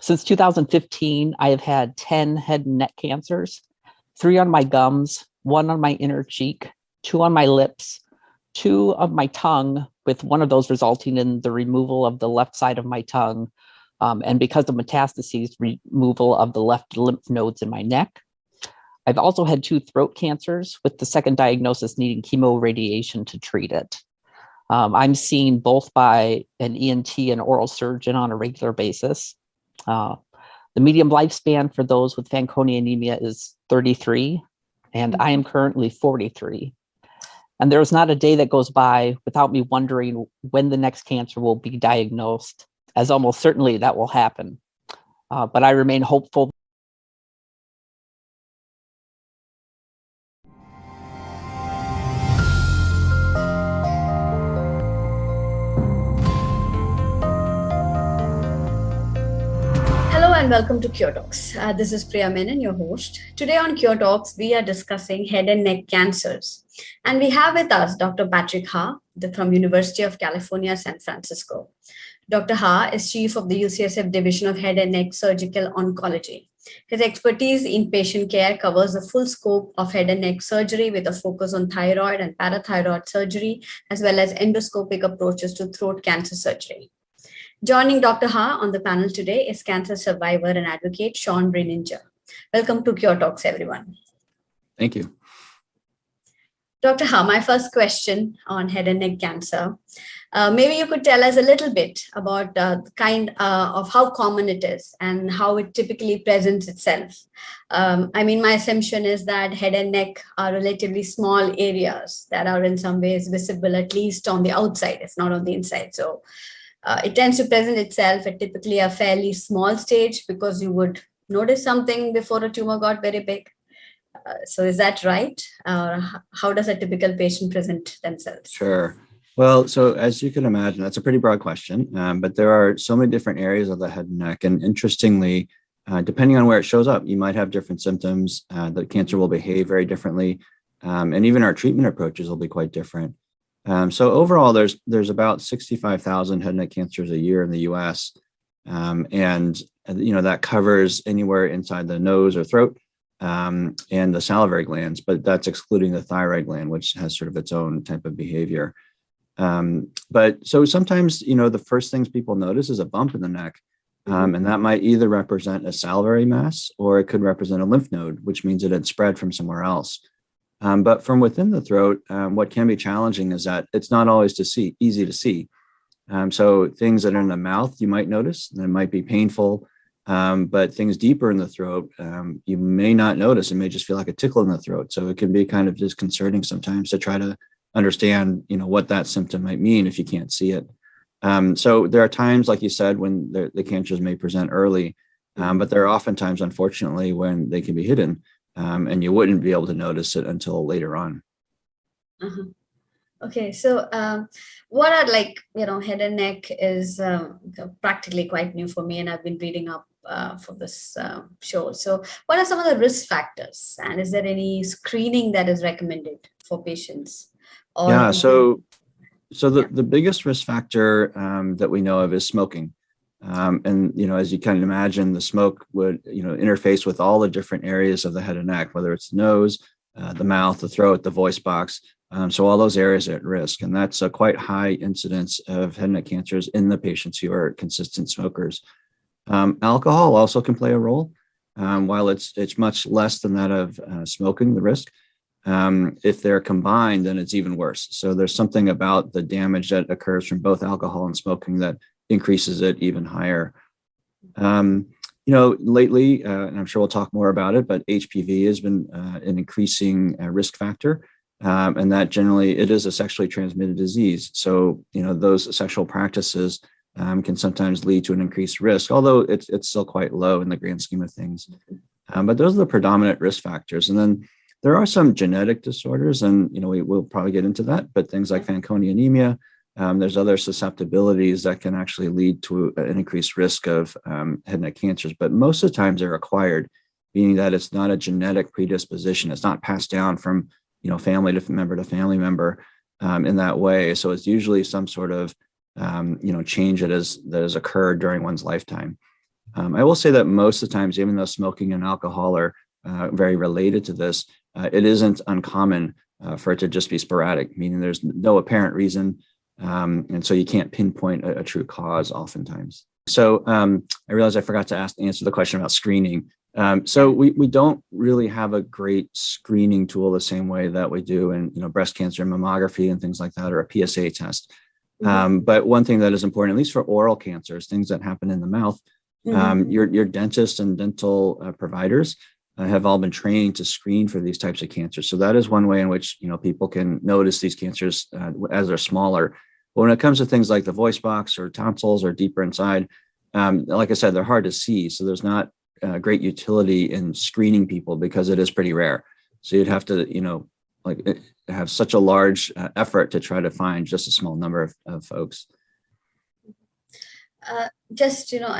Since 2015, I have had 10 head and neck cancers, 3 on my gums, 1 on my inner cheek, 2 on my lips, 2 of my tongue, with one of those resulting in the removal of the left side of my tongue, and because of metastases, removal of the left lymph nodes in my neck. I've also had 2 throat cancers, with the second diagnosis needing chemoradiation to treat it. I'm seen both by an ENT and oral surgeon on a regular basis. The median lifespan for those with Fanconi anemia is 33, and I am currently 43. And there's not a day that goes by without me wondering when the next cancer will be diagnosed, as almost certainly that will happen. But I remain hopeful. Hello and welcome to Cure Talks. This is Priya Menon, your host. Today on Cure Talks, we are discussing head and neck cancers. And we have with us Dr. Patrick Ha from University of California, San Francisco. Dr. Ha is chief of the UCSF Division of Head and Neck Surgical Oncology. His expertise in patient care covers the full scope of head and neck surgery with a focus on thyroid and parathyroid surgery, as well as endoscopic approaches to throat cancer surgery. Joining Dr. Ha on the panel today is cancer survivor and advocate Sean Breininger. Welcome to Cure Talks, everyone. Thank you. Dr. Ha, my first question on head and neck cancer. Maybe you could tell us a little bit about the kind of how common it is and how it typically presents itself. My assumption is that head and neck are relatively small areas that are in some ways visible, at least on the outside, if not on the inside. So it tends to present itself at typically a fairly small stage because you would notice something before a tumor got very big. So is that right? How does a typical patient present themselves? Sure. Well, so as you can imagine, that's a pretty broad question, but there are so many different areas of the head and neck. And interestingly, depending on where it shows up, you might have different symptoms. The cancer will behave very differently. And even our treatment approaches will be quite different. So overall, there's about 65,000 head and neck cancers a year in the US. And that covers anywhere inside the nose or throat and the salivary glands, but that's excluding the thyroid gland, which has sort of its own type of behavior. But so sometimes, the first things people notice is a bump in the neck. And that might either represent a salivary mass or it could represent a lymph node, which means it had spread from somewhere else. But from within the throat, what can be challenging is that it's not always easy to see. So things that are in the mouth, you might notice, that might be painful. But things deeper in the throat, you may not notice. It may just feel like a tickle in the throat. So it can be kind of disconcerting sometimes to try to understand, what that symptom might mean if you can't see it. So there are times, like you said, when the cancers may present early, but there are often times, unfortunately, when they can be hidden. And you wouldn't be able to notice it until later on. Uh-huh. Okay, so what are head and neck is practically quite new for me, and I've been reading up for this show. So what are some of the risk factors, and is there any screening that is recommended for patients? So the biggest risk factor that we know of is smoking. And, as you can imagine, the smoke would, interface with all the different areas of the head and neck, whether it's the nose, the mouth, the throat, the voice box. So all those areas are at risk. And that's a quite high incidence of head and neck cancers in the patients who are consistent smokers. Alcohol also can play a role. While it's much less than that of smoking, the risk. If they're combined, then it's even worse. So there's something about the damage that occurs from both alcohol and smoking that increases it even higher. Lately, and I'm sure we'll talk more about it, but HPV has been an increasing risk factor. And that generally, it is a sexually transmitted disease. So, those sexual practices can sometimes lead to an increased risk, although it's still quite low in the grand scheme of things. But those are the predominant risk factors. And then there are some genetic disorders, and, we'll probably get into that, but things like Fanconi anemia, there's other susceptibilities that can actually lead to an increased risk of head and neck cancers, but most of the times they're acquired, meaning that it's not a genetic predisposition. It's not passed down from, family to family member in that way. So it's usually some sort of, change that has occurred during one's lifetime. I will say that most of the times, even though smoking and alcohol are very related to this, it isn't uncommon for it to just be sporadic, meaning there's no apparent reason. And so you can't pinpoint a true cause oftentimes. So I realized I forgot to answer the question about screening. So we don't really have a great screening tool the same way that we do in breast cancer mammography and things like that, or a PSA test. But one thing that is important, at least for oral cancers, things that happen in the mouth, your dentists and dental providers have all been trained to screen for these types of cancers. So that is one way in which people can notice these cancers as they're smaller. But when it comes to things like the voice box or tonsils or deeper inside, like I said, they're hard to see. So there's not great utility in screening people because it is pretty rare. So you'd have to, have such a large effort to try to find just a small number of folks. I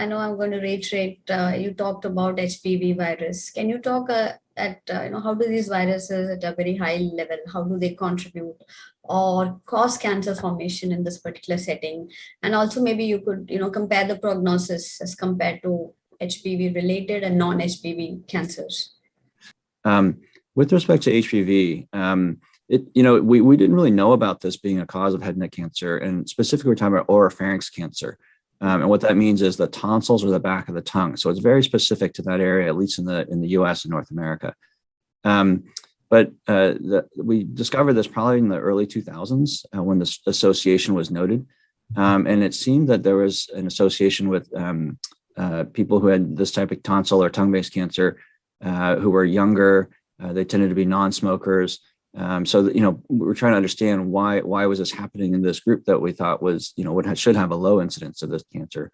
know I'm going to reiterate, you talked about HPV virus. Can you talk how do these viruses at a very high level, how do they contribute or cause cancer formation in this particular setting? And also maybe you could, compare the prognosis as compared to HPV related and non-HPV cancers. With respect to HPV, we didn't really know about this being a cause of head and neck cancer, and specifically we're talking about oropharynx cancer. And what that means is the tonsils or the back of the tongue. So it's very specific to that area, at least in the U.S. and North America. But we discovered this probably in the early 2000s when this association was noted. And it seemed that there was an association with people who had this type of tonsil or tongue-based cancer who were younger. They tended to be non-smokers. We're trying to understand why was this happening in this group that we thought was, should have a low incidence of this cancer.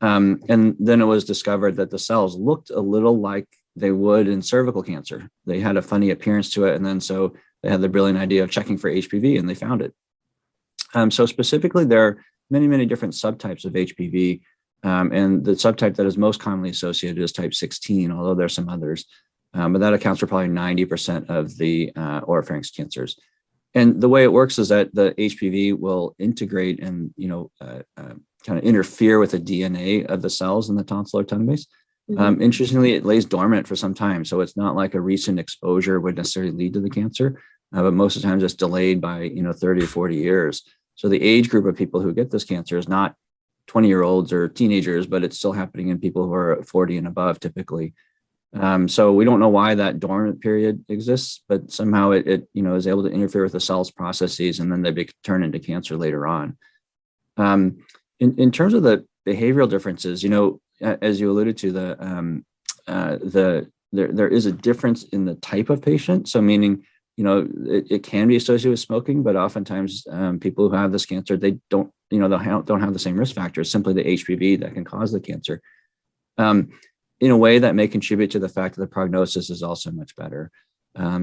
And then it was discovered that the cells looked a little like they would in cervical cancer. They had a funny appearance to it. And then so they had the brilliant idea of checking for HPV and they found it. So specifically, there are many, many different subtypes of HPV. And the subtype that is most commonly associated is type 16, although there are some others. But that accounts for probably 90% of the oropharynx cancers. And the way it works is that the HPV will integrate and, kind of interfere with the DNA of the cells in the tonsil or tongue base. Interestingly, it lays dormant for some time. So it's not like a recent exposure would necessarily lead to the cancer, but most of the times it's delayed by, 30 or 40 years. So the age group of people who get this cancer is not 20-year-olds or teenagers, but it's still happening in people who are 40 and above typically. So we don't know why that dormant period exists, but somehow it is able to interfere with the cell's processes, and then they turn into cancer later on. In terms of the behavioral differences, as you alluded to, there is a difference in the type of patient. So meaning, it can be associated with smoking, but oftentimes people who have this cancer, they don't have the same risk factors, simply the HPV that can cause the cancer. In a way that may contribute to the fact that the prognosis is also much better.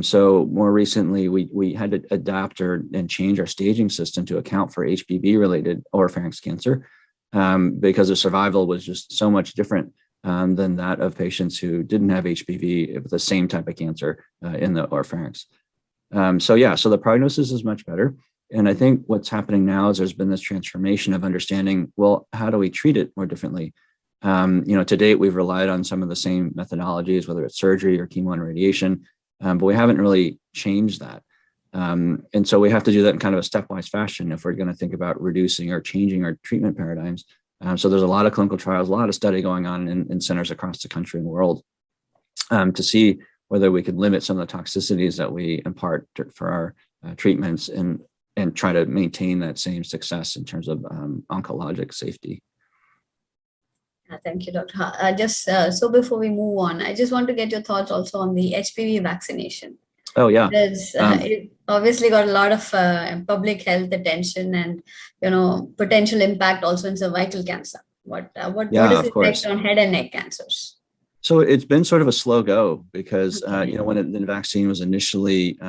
So more recently, we had to adapt and change our staging system to account for HPV-related oropharynx cancer because the survival was just so much different than that of patients who didn't have HPV with the same type of cancer in the oropharynx. So the prognosis is much better. And I think what's happening now is there's been this transformation of understanding, well, how do we treat it more differently? To date, we've relied on some of the same methodologies, whether it's surgery or chemo and radiation, but we haven't really changed that. And so we have to do that in kind of a stepwise fashion if we're going to think about reducing or changing our treatment paradigms. So there's a lot of clinical trials, a lot of study going on in centers across the country and world to see whether we could limit some of the toxicities that we impart for our treatments and try to maintain that same success in terms of oncologic safety. Thank you, Dr. Ha. So before we move on, I just want to get your thoughts also on the HPV vaccination. Oh, yeah. It obviously got a lot of public health attention and, potential impact also in cervical cancer. What is the effect on head and neck cancers? So it's been sort of a slow go because, when the vaccine was initially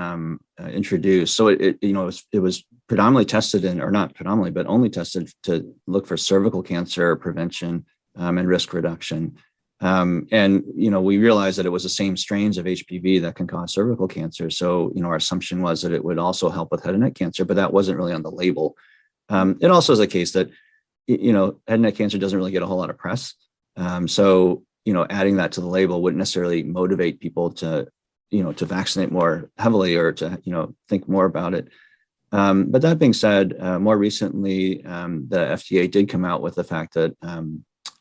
introduced, so it was predominantly tested not predominantly, but only tested to look for cervical cancer prevention and risk reduction. We realized that it was the same strains of HPV that can cause cervical cancer. So, our assumption was that it would also help with head and neck cancer, but that wasn't really on the label. It also is a case that, head and neck cancer doesn't really get a whole lot of press. So, adding that to the label wouldn't necessarily motivate people to, to vaccinate more heavily or to, think more about it. But that being said, more recently, the FDA did come out with the fact that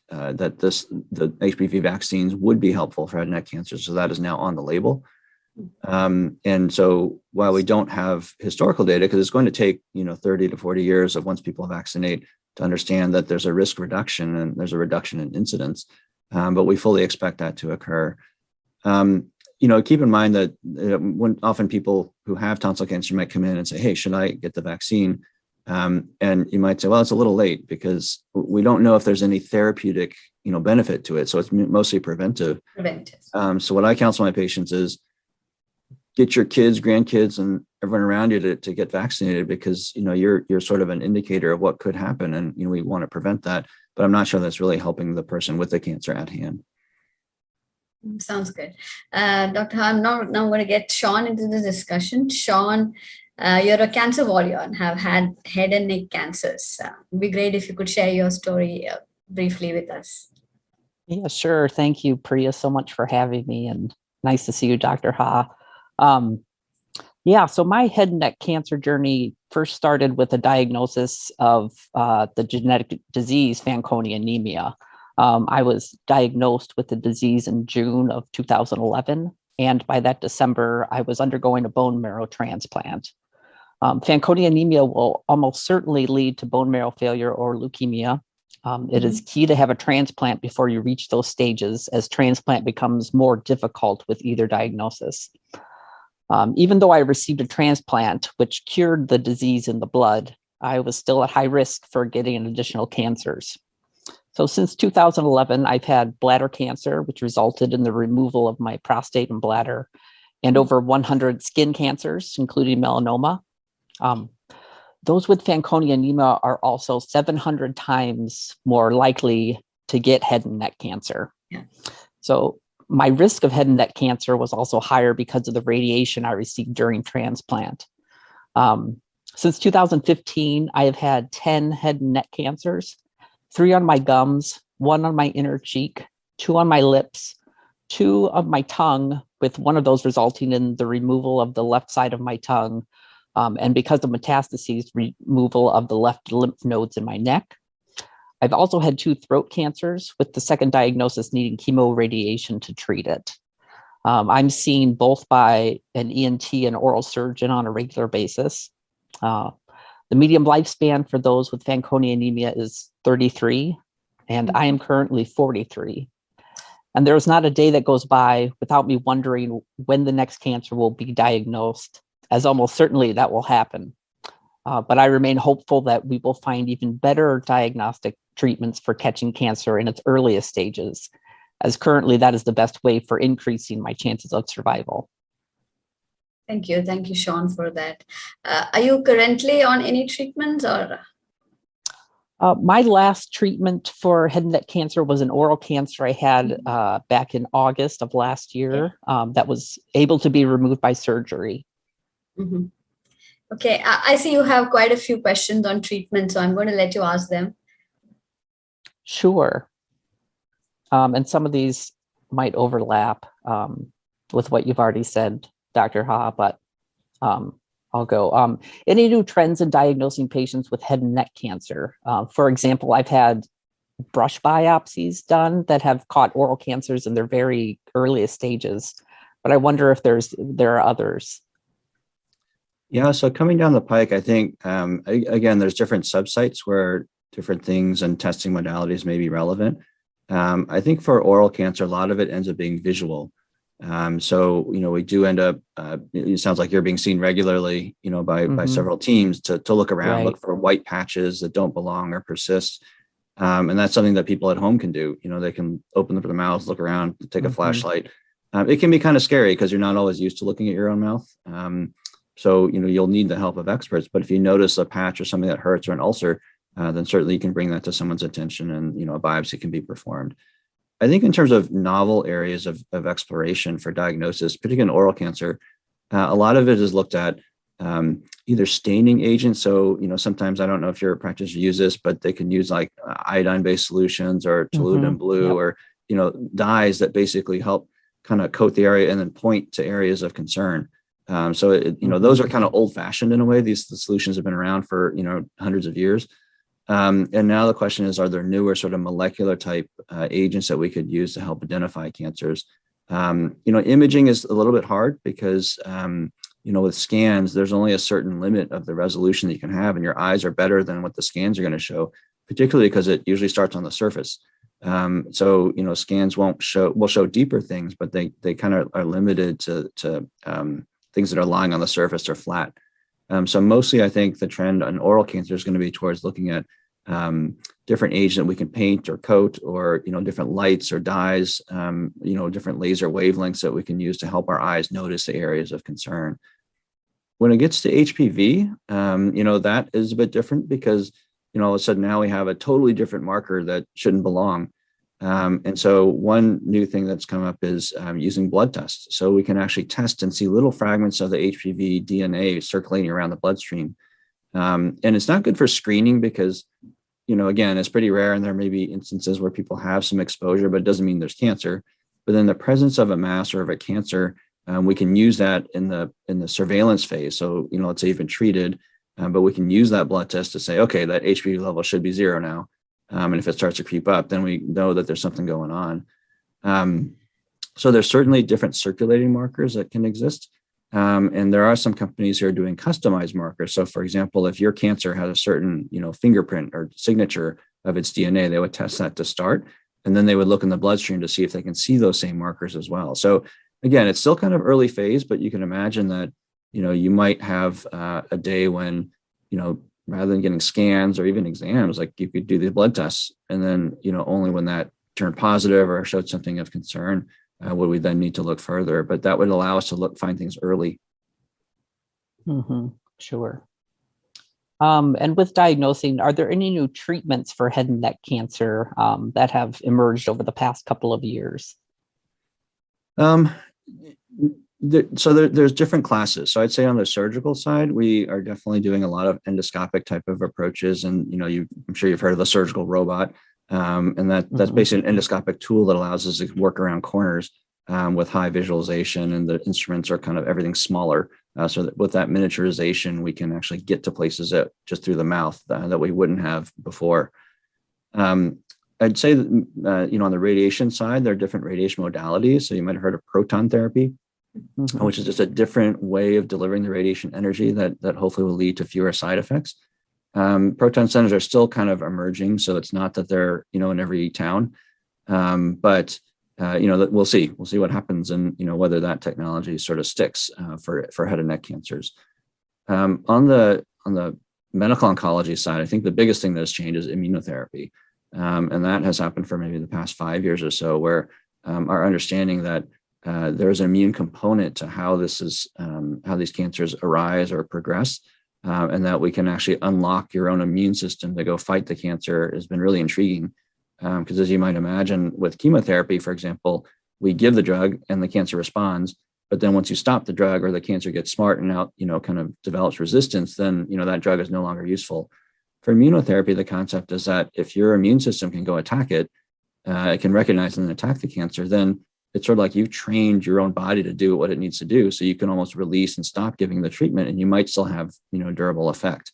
the HPV vaccines would be helpful for head and neck cancer. So that is now on the label. And so while we don't have historical data, because it's going to take 30 to 40 years of once people vaccinate to understand that there's a risk reduction and there's a reduction in incidence, but we fully expect that to occur. Keep in mind that when often people who have tonsil cancer might come in and say, hey, should I get the vaccine? And you might say, well, it's a little late because we don't know if there's any therapeutic, benefit to it. So it's mostly preventive. So what I counsel my patients is get your kids, grandkids, and everyone around you to get vaccinated because, you're sort of an indicator of what could happen. And, we want to prevent that, but I'm not sure that's really helping the person with the cancer at hand. Sounds good. Dr. Han, now I'm going to get Sean into the discussion. Sean, you're a cancer warrior and have had head and neck cancers. It'd be great if you could share your story briefly with us. Yeah, sure. Thank you, Priya, so much for having me, and nice to see you, Dr. Ha. So my head and neck cancer journey first started with a diagnosis of the genetic disease Fanconi anemia. I was diagnosed with the disease in June of 2011, and by that December, I was undergoing a bone marrow transplant. Fanconi anemia will almost certainly lead to bone marrow failure or leukemia. It is key to have a transplant before you reach those stages, as transplant becomes more difficult with either diagnosis. Even though I received a transplant, which cured the disease in the blood, I was still at high risk for getting additional cancers. So since 2011, I've had bladder cancer, which resulted in the removal of my prostate and bladder, and over 100 skin cancers, including melanoma. Those with Fanconi anemia are also 700 times more likely to get head and neck cancer. Yeah. So my risk of head and neck cancer was also higher because of the radiation I received during transplant. Since 2015, I have had 10 head and neck cancers, 3 on my gums, 1 on my inner cheek, 2 on my lips, 2 on my tongue, with one of those resulting in the removal of the left side of my tongue, and because of metastases, removal of the left lymph nodes in my neck. I've also had 2 throat cancers, with the second diagnosis needing chemoradiation to treat it. I'm seen both by an ENT and oral surgeon on a regular basis. The median lifespan for those with Fanconi anemia is 33, and I am currently 43. And there is not a day that goes by without me wondering when the next cancer will be diagnosed, as almost certainly that will happen. But I remain hopeful that we will find even better diagnostic treatments for catching cancer in its earliest stages, as currently that is the best way for increasing my chances of survival. Thank you. Thank you, Sean, for that. Are you currently on any treatments or? My last treatment for head and neck cancer was an oral cancer I had back in August of last year that was able to be removed by surgery. Mm-hmm. Okay, I see you have quite a few questions on treatment, so I'm going to let you ask them. Sure. And some of these might overlap with what you've already said, Dr. Ha, but I'll go. Any new trends in diagnosing patients with head and neck cancer? For example, I've had brush biopsies done that have caught oral cancers in their very earliest stages, but I wonder if there are others. Yeah, so coming down the pike, I think, again, there's different subsites where different things and testing modalities may be relevant. I think for oral cancer, a lot of it ends up being visual. So, we do end up, it sounds like you're being seen regularly, by several teams to look around, look for white patches that don't belong or persist. And that's something that people at home can do. They can open up their mouth, look around, take a flashlight. It can be kind of scary because you're not always used to looking at your own mouth. So, you'll need the help of experts. But if you notice a patch or something that hurts or an ulcer, then certainly you can bring that to someone's attention and, a biopsy can be performed. I think in terms of novel areas of exploration for diagnosis, particularly in oral cancer, a lot of it is looked at either staining agents. So, sometimes, I don't know if your practitioner use this, but they can use like iodine-based solutions or toluidine blue, Yep. or, dyes that basically help kind of coat the area and then point to areas of concern. Those are kind of old fashioned in a way. The solutions have been around for, hundreds of years. And now the question is, are there newer sort of molecular type agents that we could use to help identify cancers? Imaging is a little bit hard because, with scans, there's only a certain limit of the resolution that you can have, and your eyes are better than what the scans are going to show, particularly because it usually starts on the surface. Scans will show deeper things, but they kind of are limited to things that are lying on the surface or flat. So mostly, I think the trend on oral cancer is going to be towards looking at different agents that we can paint or coat, or different lights or dyes, different laser wavelengths that we can use to help our eyes notice the areas of concern. When it gets to HPV, that is a bit different because all of a sudden now we have a totally different marker that shouldn't belong. And so one new thing that's come up is using blood tests. So we can actually test and see little fragments of the HPV DNA circulating around the bloodstream. And it's not good for screening because, again, it's pretty rare, and there may be instances where people have some exposure, but it doesn't mean there's cancer. But in the presence of a mass or of a cancer, we can use that in the surveillance phase. So, let's say you've been treated, but we can use that blood test to say, okay, that HPV level should be 0 now. And if it starts to creep up, then we know that there's something going on. So there's certainly different circulating markers that can exist. And there are some companies who are doing customized markers. So for example, if your cancer had a certain, fingerprint or signature of its DNA, they would test that to start. And then they would look in the bloodstream to see if they can see those same markers as well. So again, it's still kind of early phase, but you can imagine that, you might have a day when, rather than getting scans or even exams, like you could do the blood tests, and then, only when that turned positive or showed something of concern, would we then need to look further. But that would allow us to find things early. Sure. And with diagnosing, are there any new treatments for head and neck cancer that have emerged over the past couple of years? There's different classes. So I'd say on the surgical side, we are definitely doing a lot of endoscopic type of approaches. And, I'm sure you've heard of the surgical robot. And that's basically an endoscopic tool that allows us to work around corners with high visualization, and the instruments are kind of everything smaller. So that with that miniaturization, we can actually get to places that just through the mouth that we wouldn't have before. I'd say that, on the radiation side, there are different radiation modalities. So you might have heard of proton therapy, which is just a different way of delivering the radiation energy that hopefully will lead to fewer side effects. Proton centers are still kind of emerging, so it's not that they're, in every town, but we'll see what happens, and whether that technology sort of sticks for head and neck cancers. On the medical oncology side, I think the biggest thing that has changed is immunotherapy, and that has happened for maybe the past 5 years or so, where our understanding that there's an immune component to how these cancers arise or progress. And that we can actually unlock your own immune system to go fight the cancer has been really intriguing. Because as you might imagine, with chemotherapy, for example, we give the drug and the cancer responds. But then once you stop the drug, or the cancer gets smart and now, kind of develops resistance, then, that drug is no longer useful. For immunotherapy, the concept is that if your immune system can go attack it, it can recognize and then attack the cancer, then it's sort of like you've trained your own body to do what it needs to do. So you can almost release and stop giving the treatment, and you might still have, durable effect.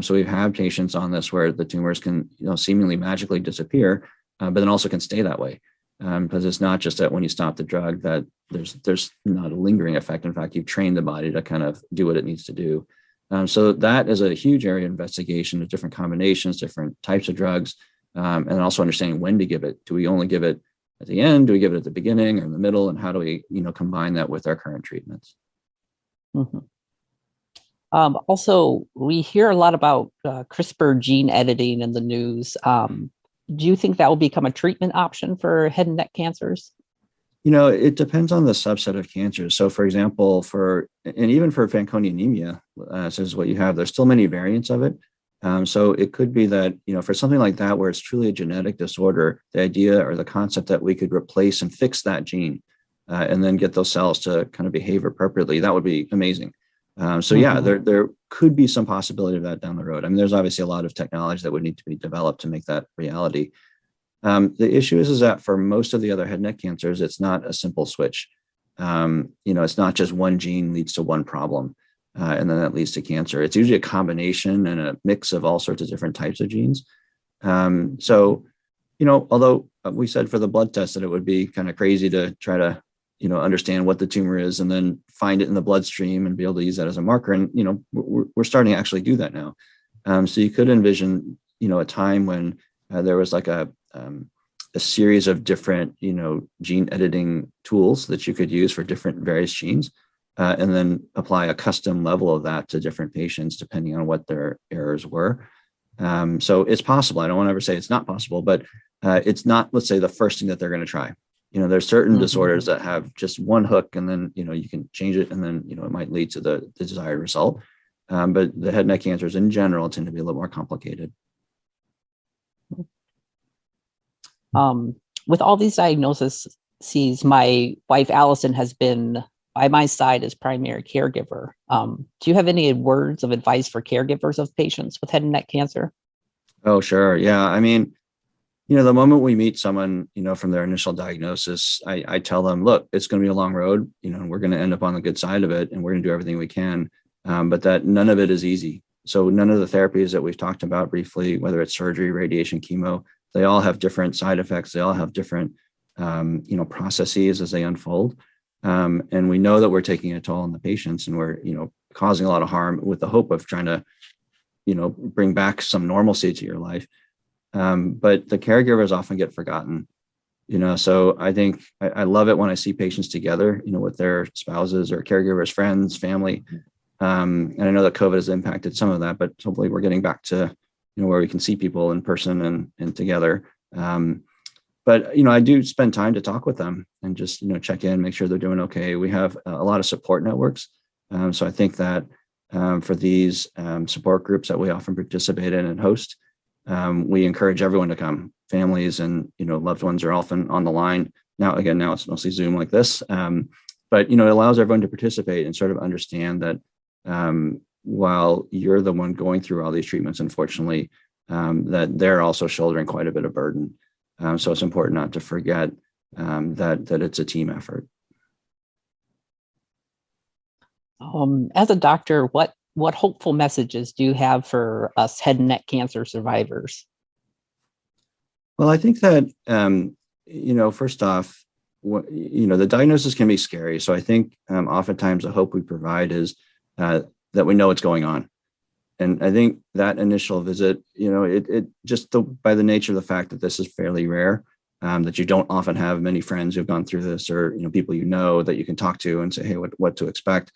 So we've had patients on this where the tumors can, seemingly magically disappear, but then also can stay that way. Because it's not just that when you stop the drug that there's not a lingering effect. In fact, you've trained the body to kind of do what it needs to do. So that is a huge area of investigation of different combinations, different types of drugs, and also understanding when to give it. Do we only give it at the end? Do we give it at the beginning or in the middle? And how do we, combine that with our current treatments? Also, we hear a lot about CRISPR gene editing in the news. Do you think that will become a treatment option for head and neck cancers? It depends on the subset of cancers. So for example, even for Fanconi anemia, so is what you have, there's still many variants of it. So it could be that, for something like that, where it's truly a genetic disorder, the idea or the concept that we could replace and fix that gene and then get those cells to kind of behave appropriately, that would be amazing. Yeah, there could be some possibility of that down the road. I mean, there's obviously a lot of technology that would need to be developed to make that reality. The issue is that for most of the other head and neck cancers, it's not a simple switch. It's not just one gene leads to one problem, and then that leads to cancer. It's usually a combination and a mix of all sorts of different types of genes. Although we said for the blood test that it would be kind of crazy to try to, understand what the tumor is and then find it in the bloodstream and be able to use that as a marker. And, we're starting to actually do that now. So you could envision, a time when there was like a series of different, gene editing tools that you could use for different various genes, and then apply a custom level of that to different patients, depending on what their errors were. So it's possible. I don't want to ever say it's not possible, but it's not, let's say, the first thing that they're going to try. There's certain disorders that have just one hook, and then, you can change it, and then, it might lead to the desired result. But the head and neck cancers in general tend to be a little more complicated. With all these diagnoses, my wife, Allison, has been by my side as primary caregiver. Do you have any words of advice for caregivers of patients with head and neck cancer? Oh, sure. Yeah. I mean, the moment we meet someone, from their initial diagnosis, I tell them, look, it's going to be a long road, and we're going to end up on the good side of it, and we're going to do everything we can. But that none of it is easy. So none of the therapies that we've talked about briefly, whether it's surgery, radiation, chemo, they all have different side effects. They all have different, processes as they unfold. And we know that we're taking a toll on the patients, and we're, causing a lot of harm with the hope of trying to, bring back some normalcy to your life. But the caregivers often get forgotten, so I think I love it when I see patients together, with their spouses or caregivers, friends, family. And I know that COVID has impacted some of that, but hopefully we're getting back to, where we can see people in person and together. But, I do spend time to talk with them and just, check in, make sure they're doing okay. We have a lot of support networks. So I think that for these support groups that we often participate in and host, we encourage everyone to come. Families and, loved ones are often on the line. Now it's mostly Zoom like this. But, it allows everyone to participate and sort of understand that while you're the one going through all these treatments, unfortunately, that they're also shouldering quite a bit of burden. So it's important not to forget that it's a team effort. As a doctor, what hopeful messages do you have for us head and neck cancer survivors? Well, I think that, first off, the diagnosis can be scary. So I think oftentimes the hope we provide is that we know what's going on. And I think that initial visit, it just by the nature of the fact that this is fairly rare, that you don't often have many friends who've gone through this, or, people that you can talk to and say, hey, what to expect.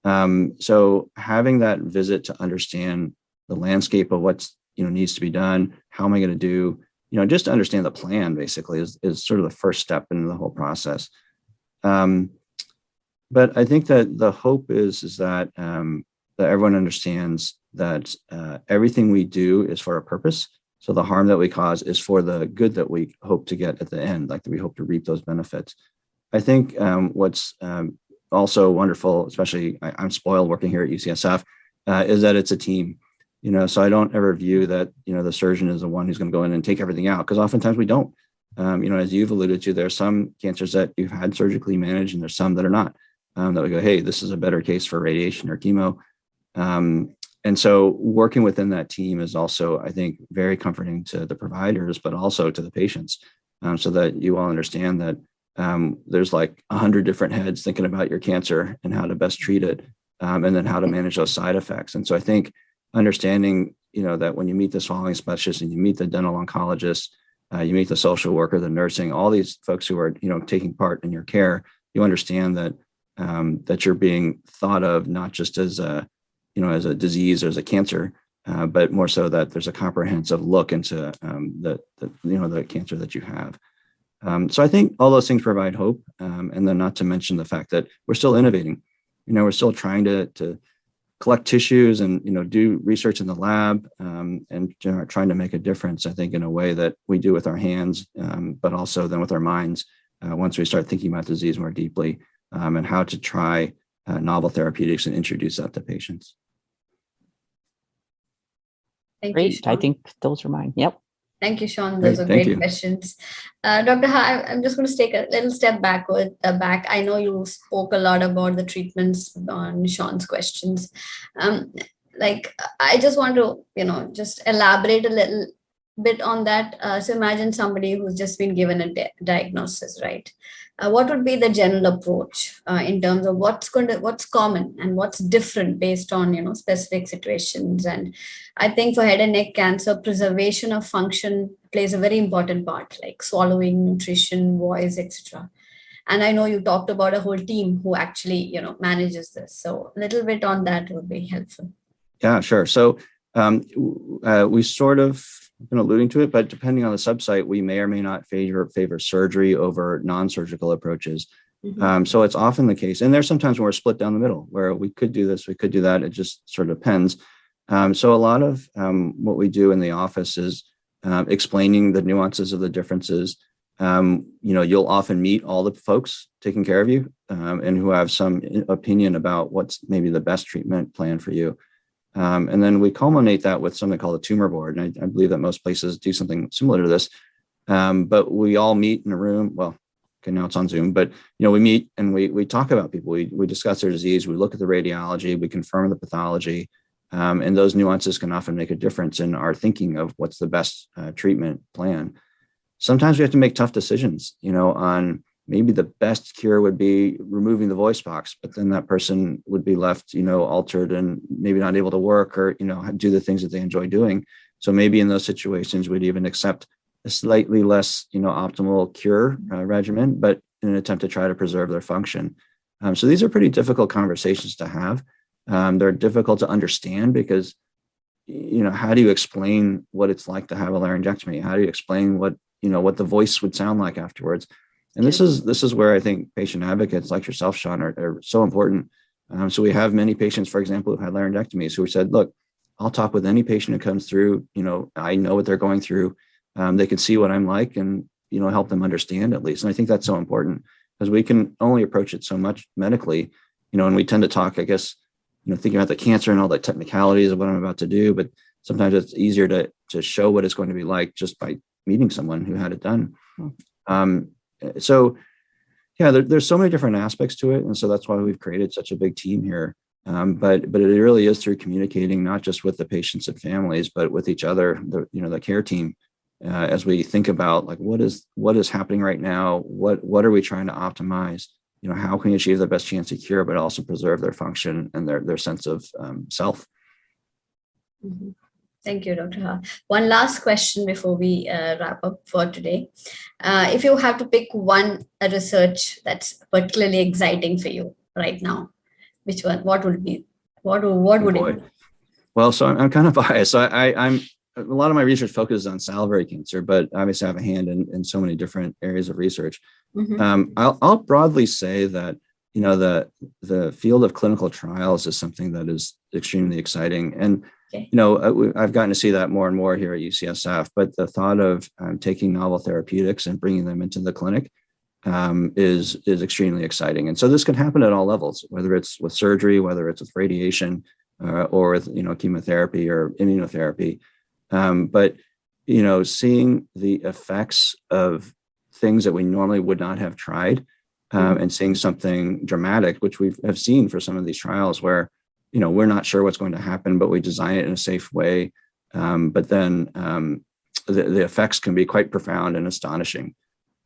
So having that visit to understand the landscape of what's, needs to be done, how am I going to do, just to understand the plan basically is sort of the first step in the whole process. But I think that the hope is that, that everyone understands that everything we do is for a purpose. So the harm that we cause is for the good that we hope to get at the end, like that we hope to reap those benefits. I think what's also wonderful, especially I'm spoiled working here at UCSF, is that it's a team. So I don't ever view that, the surgeon is the one who's going to go in and take everything out, because oftentimes we don't. As you've alluded to, there are some cancers that you've had surgically managed, and there's some that are not, that we go, hey, this is a better case for radiation or chemo. And so working within that team is also, I think, very comforting to the providers, but also to the patients, so that you all understand that there's like 100 different heads thinking about your cancer and how to best treat it, and then how to manage those side effects. And so I think understanding, that when you meet the swallowing specialist and you meet the dental oncologist, you meet the social worker, the nursing, all these folks who are, taking part in your care, you understand that that you're being thought of not just as a, as a disease or as a cancer, but more so that there's a comprehensive look into the cancer that you have. So I think all those things provide hope, and then not to mention the fact that we're still innovating. We're still trying to collect tissues and do research in the lab, and trying to make a difference, I think, in a way that we do with our hands, but also then with our minds, once we start thinking about disease more deeply, and how to try novel therapeutics and introduce that to patients. Thank you, Great. I Sean. think those are mine. Yep. Thank you, Sean. Great, Those are thank great you. questions. Dr. Ha, I'm just going to take a little step back. I know you spoke a lot about the treatments on Sean's questions. I just want to, just elaborate a little bit on that. So imagine somebody who's just been given a diagnosis, right? What would be the general approach in terms of what's common and what's different based on specific situations? And I think for head and neck cancer, preservation of function plays a very important part, like swallowing, nutrition, voice, etc. And I know you talked about a whole team who actually manages this. So a little bit on that would be helpful. Yeah, sure. So we sort of been alluding to it, but depending on the subsite, we may or may not favor surgery over non-surgical approaches. Mm-hmm. So it's often the case, and there's sometimes when we're split down the middle, where we could do this, we could do that. It just sort of depends. So a lot of what we do in the office is explaining the nuances of the differences. You'll often meet all the folks taking care of you and who have some opinion about what's maybe the best treatment plan for you. And then we culminate that with something called a tumor board. And I believe that most places do something similar to this. But we all meet in a room. Well, okay, now it's on Zoom, but we meet and we talk about people. We discuss their disease. We look at the radiology. We confirm the pathology. And those nuances can often make a difference in our thinking of what's the best treatment plan. Sometimes we have to make tough decisions, on maybe the best cure would be removing the voice box, but then that person would be left, altered and maybe not able to work or, do the things that they enjoy doing. So maybe in those situations, we'd even accept a slightly less, optimal cure regimen, but in an attempt to try to preserve their function. So these are pretty difficult conversations to have. They're difficult to understand because, how do you explain what it's like to have a laryngectomy? How do you explain what the voice would sound like afterwards? And this is where I think patient advocates like yourself, Sean, are so important. So we have many patients, for example, who've had laryngectomies who said, look, I'll talk with any patient who comes through, I know what they're going through. They can see what I'm like and, help them understand at least. And I think that's so important because we can only approach it so much medically, and we tend to talk, I guess, thinking about the cancer and all the technicalities of what I'm about to do, but sometimes it's easier to show what it's going to be like just by meeting someone who had it done. So yeah, there's so many different aspects to it. And so that's why we've created such a big team here. But it really is through communicating, not just with the patients and families, but with each other, the care team, as we think about like, what is happening right now? What are we trying to optimize? How can you achieve the best chance of cure, but also preserve their function and their sense of self? Mm-hmm. Thank you, Dr. Ha. One last question before we wrap up for today. If you have to pick one research that's particularly exciting for you right now, which one? What would be? What would it be? Well, so I'm kind of biased. So I'm a lot of my research focuses on salivary cancer, but obviously I have a hand in so many different areas of research. Mm-hmm. I'll broadly say that the field of clinical trials is something that is extremely exciting. And I've gotten to see that more and more here at UCSF, but the thought of taking novel therapeutics and bringing them into the clinic is extremely exciting. And so this can happen at all levels, whether it's with surgery, whether it's with radiation, or with, chemotherapy or immunotherapy. But seeing the effects of things that we normally would not have tried, and seeing something dramatic, which we have seen for some of these trials where we're not sure what's going to happen, but we design it in a safe way. But then the effects can be quite profound and astonishing.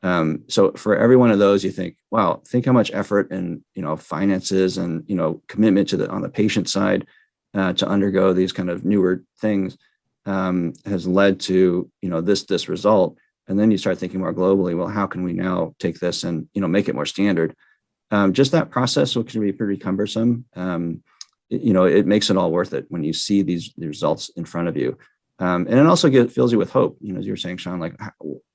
So for every one of those, you think, wow, think how much effort and, finances and, commitment on the patient side to undergo these kind of newer things has led to, this result. And then you start thinking more globally, well, how can we now take this and, make it more standard? Just that process, which can be pretty cumbersome. It makes it all worth it when you see these results in front of you. And it also fills you with hope, as you were saying, Sean, like,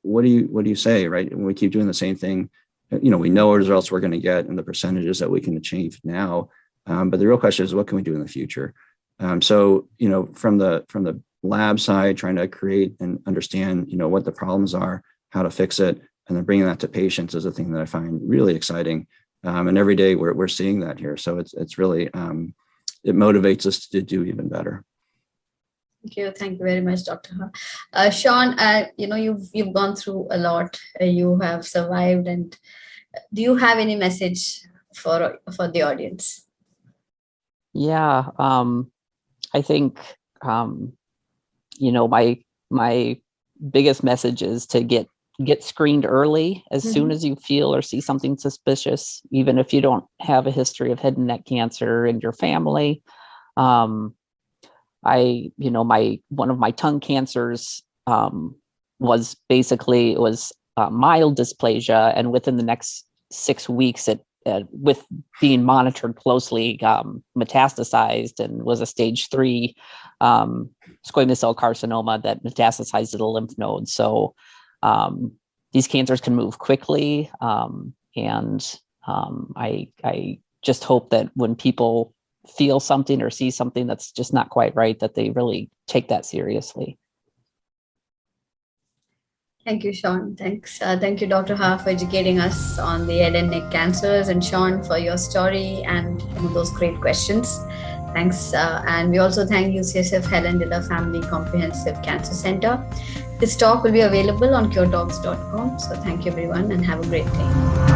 what do you say, right? When we keep doing the same thing, we know what results we're going to get and the percentages that we can achieve now. But the real question is, what can we do in the future? So, from the lab side, trying to create and understand, what the problems are, how to fix it, and then bringing that to patients is a thing that I find really exciting. And every day we're seeing that here. So it's really, it motivates us to do even better. Thank you very much, Dr. Ha. Sean, you've gone through a lot. You have survived, and do you have any message for the audience? Yeah, I think my biggest message is to get screened early as soon as you feel or see something suspicious, even if you don't have a history of head and neck cancer in your family. One of my tongue cancers was mild dysplasia, and within the next 6 weeks, it with being monitored closely, metastasized and was a stage 3 squamous cell carcinoma that metastasized to the lymph nodes. So these cancers can move quickly, and I just hope that when people feel something or see something that's just not quite right, that they really take that seriously. Thank you, Sean. Thanks. Thank you, Dr. Ha, for educating us on the head and neck cancers, and Sean for your story and those great questions. Thanks. And we also thank UCSF Helen Diller Family Comprehensive Cancer Center. This talk will be available on curetalks.com. So thank you, everyone, and have a great day.